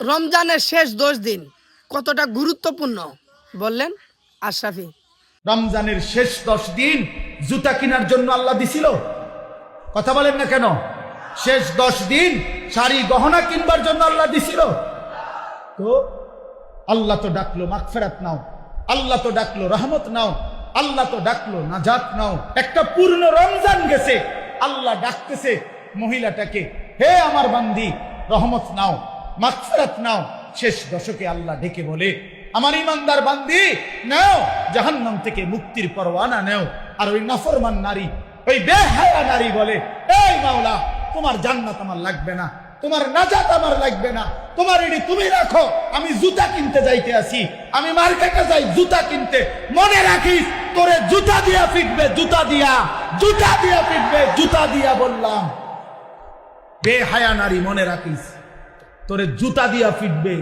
রমজানের শেষ 10 দিন কতটা গুরুত্বপূর্ণ বললেন আশরাফি। রমজানের শেষ 10 দিন জুতা কেনার জন্য আল্লাহ দিছিল? কথা বলেন না কেন? শেষ 10 দিন শাড়ি গহনা কিনবার জন্য আল্লাহ দিছিল? তো আল্লাহ তো ডাকলো মাগফিরাত নাও, আল্লাহ তো ডাকলো রহমত নাও, আল্লাহ তো ডাকলো নাজাত নাও। একটা পূর্ণ রমজান গেছে, আল্লাহ ডাকতেছে মহিলাটাকে, হে আমার বান্দি রহমত নাও, মাগফিরাত নাও। শেষ দশকে আল্লাহ ডেকে বলে, আমার ইমানদার বান্দি নাও, জাহান্নাম থেকে মুক্তির পরওয়ানা নাও। আর ওই নাফরমান নারী, ওই বেহায়া নারী বলে, এই মাওলা তোমার জান্নাত আমার লাগবে না, তোমার নাজাত আমার লাগবে না, তোমার এটি তুমি রাখো, আমি জুতা কিনতে যাইতে আসি, আমি মার্কেটে যাই জুতা কিনতে। মনে রাখিস তোরে জুতা দিয়া পিটবে, জুতা দিয়া, জুতা দিয়া পিটবে, জুতা দিয়া বললাম। বেহায়া নারী মনে রাখিস তোরে জুতা দিয়া পিটবে।